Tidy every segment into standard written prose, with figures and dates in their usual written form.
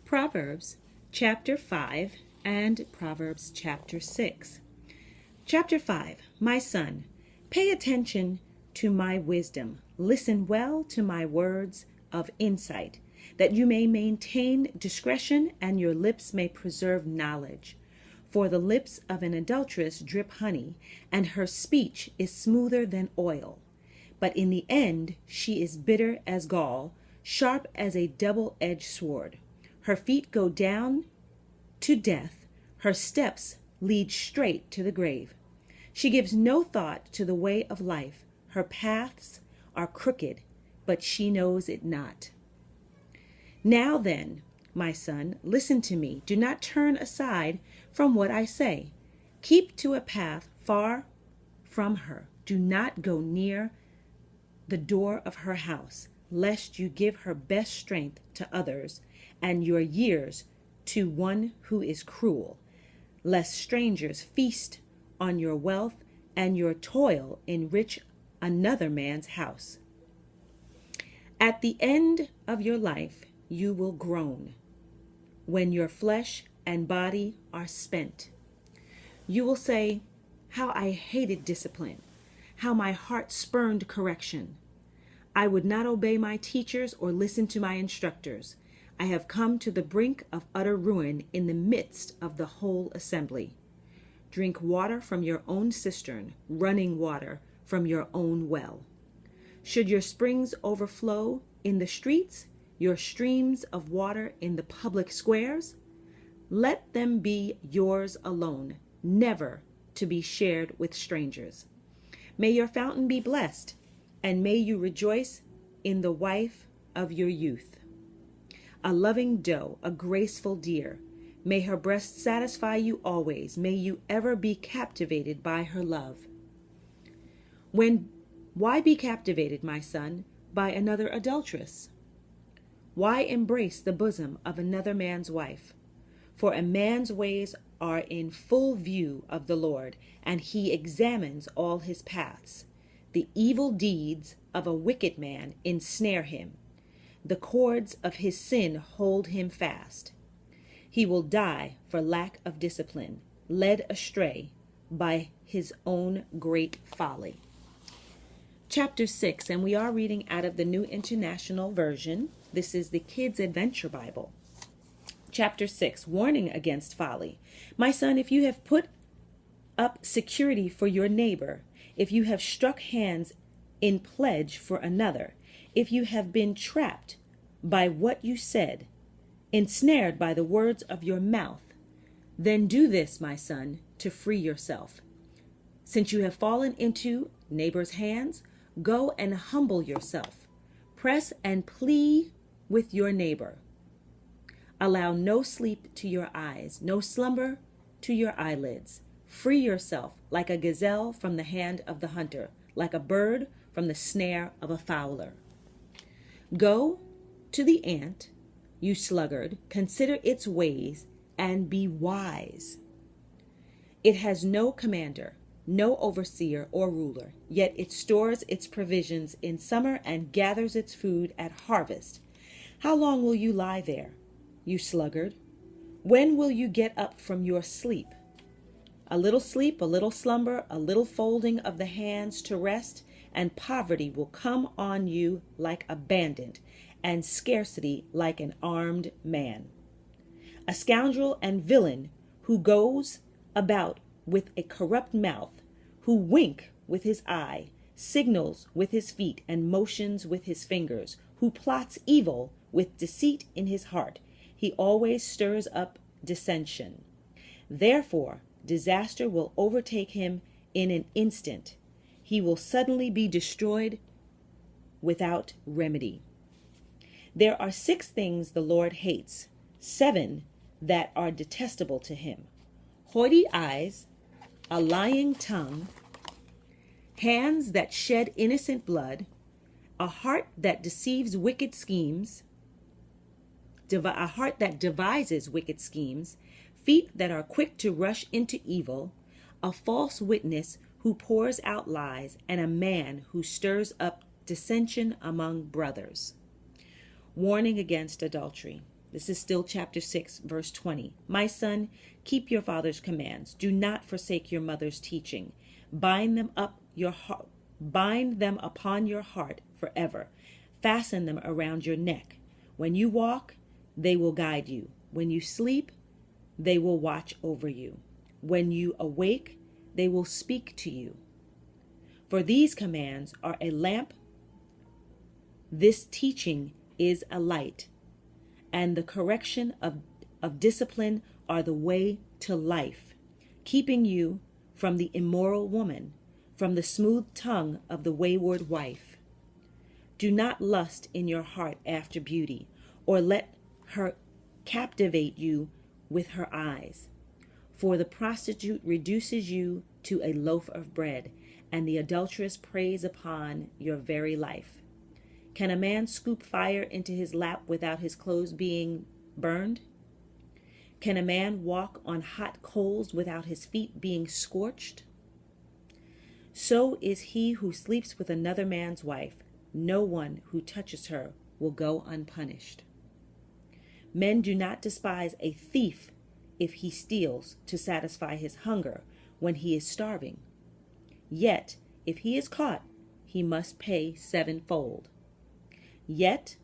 Proverbs chapter 5 and Proverbs chapter 6. Chapter 5. My son, pay attention to my wisdom. Listen well to my words of insight, that you may maintain discretion and your lips may preserve knowledge. For the lips of an adulteress drip honey, and her speech is smoother than oil. But in the end she is bitter as gall, sharp as a double-edged sword. Her feet go down to death, her steps lead straight to the grave. She gives no thought to the way of life. Her paths are crooked, but she knows it not. Now then, my son, listen to me. Do not turn aside from what I say. Keep to a path far from her. Do not go near the door of her house, lest you give her best strength to others and your years to one who is cruel, lest strangers feast on your wealth and your toil enrich another man's house. At the end of your life you will groan, when your flesh and body are spent. You will say, how I hated discipline, how my heart spurned correction. I would not obey my teachers or listen to my instructors. I have come to the brink of utter ruin in the midst of the whole assembly. Drink water from your own cistern, running water from your own well. Should your springs overflow in the streets, your streams of water in the public squares? Let them be yours alone, never to be shared with strangers. May your fountain be blessed, and may you rejoice in the wife of your youth. A loving doe, a graceful deer, may her breast satisfy you always. May you ever be captivated by her love. Why be captivated, my son, by another adulteress? Why embrace the bosom of another man's wife? For a man's ways are in full view of the Lord, and he examines all his paths. The evil deeds of a wicked man ensnare him. The cords of his sin hold him fast. He will die for lack of discipline, led astray by his own great folly. Chapter 6, and we are reading out of the New International Version. This is the Kids Adventure Bible. Chapter 6, warning against folly. My son, if you have put up security for your neighbor, if you have struck hands in pledge for another, if you have been trapped by what you said, ensnared by the words of your mouth, then do this, my son, to free yourself. Since you have fallen into neighbor's hands, go and humble yourself. Press and plead with your neighbor. Allow no sleep to your eyes, no slumber to your eyelids. Free yourself like a gazelle from the hand of the hunter, like a bird from the snare of a fowler. Go to the ant, you sluggard, consider its ways and be wise. It has no commander, no overseer or ruler, yet it stores its provisions in summer and gathers its food at harvest. How long will you lie there, you sluggard? When will you get up from your sleep? A little sleep, a little slumber, a little folding of the hands to rest, and poverty will come on you like a bandit, and scarcity like an armed man. A scoundrel and villain who goes about with a corrupt mouth, who wink with his eye, signals with his feet, and motions with his fingers, who plots evil with deceit in his heart. He always stirs up dissension. Therefore, disaster will overtake him in an instant. He will suddenly be destroyed without remedy. There are 6 things the Lord hates, 7 that are detestable to him: haughty eyes, a lying tongue, hands that shed innocent blood, a heart that deceives wicked schemes, a heart that devises wicked schemes, feet that are quick to rush into evil, a false witness who pours out lies, and a man who stirs up dissension among brothers. Warning against adultery. This is still chapter 6, verse 20. My son, keep your father's commands. Do not forsake your mother's teaching. Bind them upon your heart forever. Fasten them around your neck. When you walk, they will guide you. When you sleep, they will watch over you. When you awake, they will speak to you. For these commands are a lamp. This teaching is a light, and the correction of discipline are the way to life, keeping you from the immoral woman, from the smooth tongue of the wayward wife. Do not lust in your heart after beauty, or let her captivate you with her eyes. For the prostitute reduces you to a loaf of bread, and the adulteress preys upon your very life. Can a man scoop fire into his lap without his clothes being burned? Can a man walk on hot coals without his feet being scorched? So is he who sleeps with another man's wife. No one who touches her will go unpunished. Men do not despise a thief if he steals to satisfy his hunger when he is starving. Yet, if he is caught, he must pay sevenfold. Yet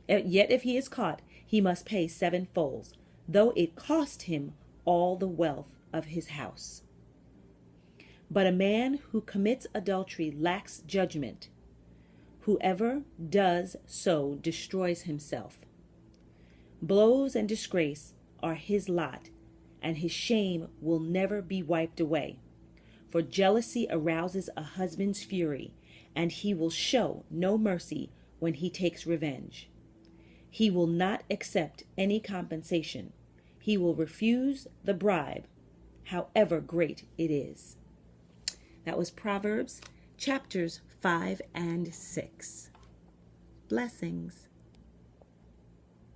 if he is caught, he must pay sevenfold, though it cost him all the wealth of his house. But a man who commits adultery lacks judgment. Whoever does so destroys himself. Blows and disgrace are his lot, and his shame will never be wiped away. For jealousy arouses a husband's fury, and he will show no mercy when he takes revenge. He will not accept any compensation. He will refuse the bribe, however great it is. That was Proverbs chapters 5 and 6. Blessings.